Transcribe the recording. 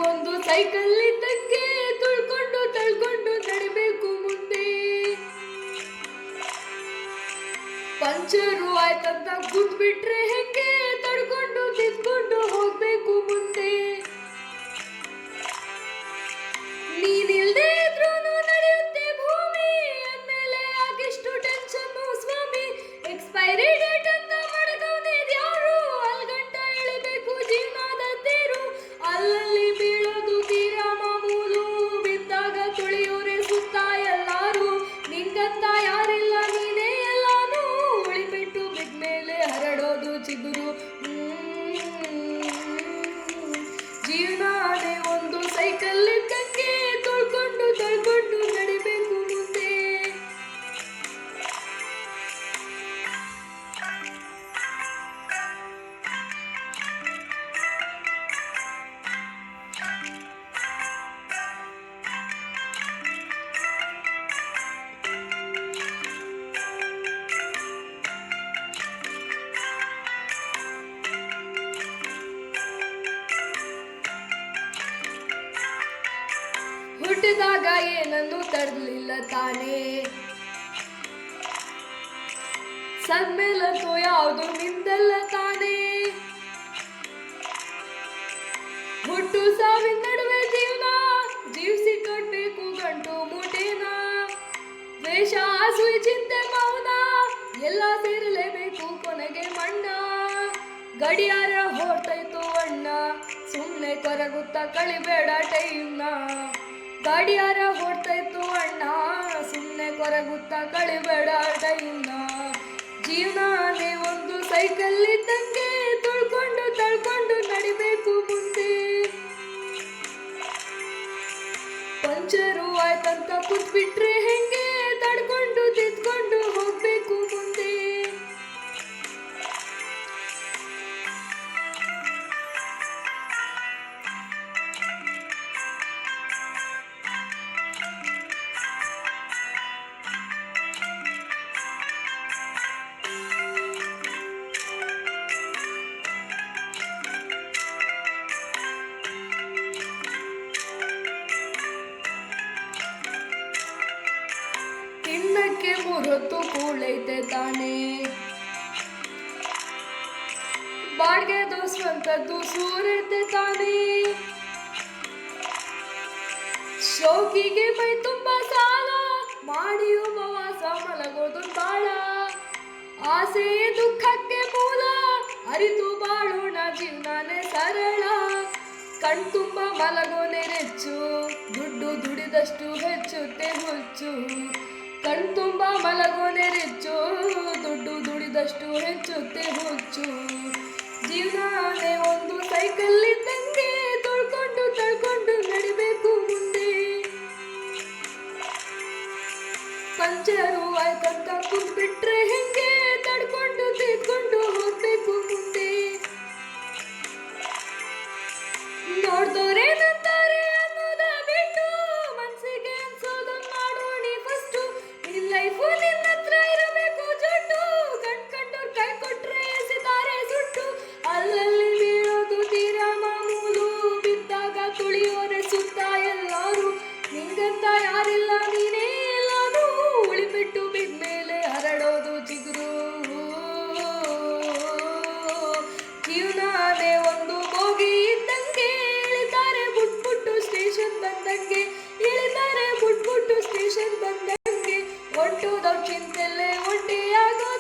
ಒಂದು ಸೈಕಲ್ ಇದ್ದಂಗೆ ತುಳ್ಕೊಂಡು ತಳ್ಕೊಂಡು ನಡಿಬೇಕು ಮುಂದೆ. ಪಂಚರು ಆಯ್ತಂತ ಕೂತ್ಬಿಟ್ರೆ ಹೆಂಗೆ ತಡ್ಕೊಂಡು ತಿದ್ಕೊಂಡು ಹೋಗ್ಬೇಕು ಮುಂದೆ. ನೀನಿಲ್ದೇ ಇದ್ರೂ ನಡೆಯುತ್ತೆ ಭೂಮಿ, ಅಂದ್ಮೇಲೆ ಯಾಕೆಷ್ಟು ಟೆನ್ಷನ್ನು ಸ್ವಾಮಿ. ಎಕ್ಸ್ಪೈರಿ ಡೇಟ್ ಅಂತ ಮಡಗವ್ನೇದ್ ಯಾರು, ಅಲ್ಗಂಟ ಎಳಿಬೇಕು ಜೀವನದ ತೇರು. ಅಲ್ಲಲ್ಲಿ ಬೀಳೋದು ತೀರಾ ಮಾಮೂಲು, ಬಿದ್ದಾಗ ತುಳಿಯೋರೆ ಸುತ್ತ ಎಲ್ಲಾರು. ನಿಂಗಂತ ಯಾರಿಲ್ಲ ನೀನೇ ಎಲ್ಲಾನು, ಉಳಿಬಿಟ್ಟು ಬಿದ್ಮೇಲೆ ಹರಡೋದು ಚಿಗುರು. ಜೀವನಾನೇ ಒಂದು ಸೈಕಲ್ ಇದ್ದಂಗೆ ತುಳ್ಕೊಂಡು ತಳ್ಕೊಂಡು ನಡಿಬೇಕು ಮುಂದೆ. ಹುಟ್ಟಿದಾಗ ಏನನ್ನು ತರಲಿಲ್ಲ ತಾನೇ, ಸದ್ಮೇಲಂತೂ ಯಾವುದು ನಿಂದಲ್ಲ ತಾನೇ. ಹುಟ್ಟು ಸಾವಿನ ನಡುವೆ ಜೀವನ ಜೀವಿಸಿ ಕಟ್ಬೇಕು ಗಂಟು ಮೂಟೆನ. ದ್ವೇಷ ಅಸೂಯೆ ಚಿಂತೆ ಮೌನ ಎಲ್ಲ ಸೇರಲೇಬೇಕು ಕೊನೆಗೆ ಮಣ್ಣ. ಗಡಿಯಾರ ಹೊರಟೈತು ಅಣ್ಣ, ಸುಮ್ಮನೆ ಕೊರಗುತ್ತಾ ಕಳಿಬೇಡ ಟೈಮ್ನ. ಗಡಿಯಾರ ಹೊರಟೈತು ಅಣ್ಣ, ಸುಮ್ಮನೆ ಕೊರಗುತ್ತಾ ಕಳಿಬೇಡ ಟೈಮ್ನ. ಜೀವನಾನೇ ಒಂದು ಸೈಕಲ್ ಇದ್ದಂಗೆ ತುಳ್ಕೊಂಡು ತಳ್ಕೊಂಡು ನಡಿಬೇಕು ಮುಂದೆ. ಪಂಚರು ಆಯ್ತಂತ ಕೂತ್ಬಿಟ್ರೆ ಹೆಂಗೆ ತಡ್ಕೊಂಡು ತಿದ್ಕೊಂಡು ಹೋಗ್ಬೇಕು ಮುಂದೆ. ತಿನ್ನಕ್ಕೆ ಮೂರೊತ್ತು ಕೂಳೈತೆ ತಾನೇ, ಬಾಡ್ಗೆದು ಸ್ವಂತದ್ದು ಸೂರೈತೆ ತಾನೇ. ಶೋಕಿಗೆ ಮೈ ತುಂಬ ಸಾಲ ಮಾಡಿ ಉಪವಾಸ ಮಲಗೋದು ಬಾಳ. ಆಸೆ ದುಃಖಕ್ಕೆ ಮೂಲ ಅರಿತು ಬಾಳೋಣ ಜೀವನಾನೇ ಸರಳ. ಕಣ್ತುಂಬ ಮಲಗೋನೆ ಹೆಚ್ಚು, ದುಡ್ಡು ದುಡಿದಷ್ಟು ಹೆಚ್ಚುತ್ತೆ ಹುಚ್ಚು. ಕಣ್ತುಂಬ ಮಲಗೋನೆ ಹೆಚ್ಚು, ದುಡ್ಡು ದುಡಿದಷ್ಟು ಹೆಚ್ಚುತ್ತೆ ಹುಚ್ಚು. ಜೀವನಾನೇ ಒಂದು ಸೈಕಲ್ ಇದ್ದಂಗೆ ತುಳ್ಕೊಂಡು ತಳ್ಕೊಂಡು ನಡಿಬೇಕು ಮುಂದೆ. ಪಂಚರು ಆಯ್ತಂತ ಕೂತ್ಬಿಟ್ರೆ ಹೆಂಗೆ ತಡ್ಕೊಂಡು ತಿದ್ಕೊಂಡು ಹೋಗ್ಬೇಕು ಮುಂದೆ. ನೋಡ್ದೋರೇನಂತಾರೆ ಅನ್ನೋದ ಬಿಟ್ಟು ಮನ್ಸಿಗೆ ಅನ್ಸೋದನ್ನ ಮಾಡೋಣಿ ಫಸ್ಟು. ನಿನ್ ಲೈಫು ನಿನ್ನ ಹತ್ರ ಇರಬೇಕು ಜೊಟ್ಟು, ಕಂಡೋರ್ ಕೈ ಕೊಟ್ರೆ ಎಸಿತಾರೆ ಸುಟ್ಟು. ಅಲ್ಲಲ್ಲಿ ಬೀಳೋದು ತೀರಾ ಮಾಮೂಲು, ಬಿದ್ದಾಗ ತುಳಿಯೋರೆ ಸುತ್ತ ಎಲ್ಲಾರು. ನಿಂಗಂತ ಯಾರಿಲ್ಲ ನೀನೇ ಎಲ್ಲಾನು, ಉಳಿಬಿಟ್ಟು ಬಿದ್ಮೇಲೆ ಹರಡೋದು ಚಿಗುರು. ಜೀವನಾನೇ ಒಂದು ಬೋಗಿ ಇದ್ದಂಗೆ, ಇಳಿತಾರೆ ಬುಟ್ಬುಟ್ಟು ಸ್ಟೇಷನ್ ಬಂದಂಗೆ. ಇಳಿತಾರೆ ಬುಟ್ಬುಟ್ಟು ಸ್ಟೇಷನ್ ಬಂದಂಗೆ, ಹೊಂಟೋದವ್ರ ಚಿಂತೆಲ್ಲೇ ಒಂಟಿಯಾಗೋ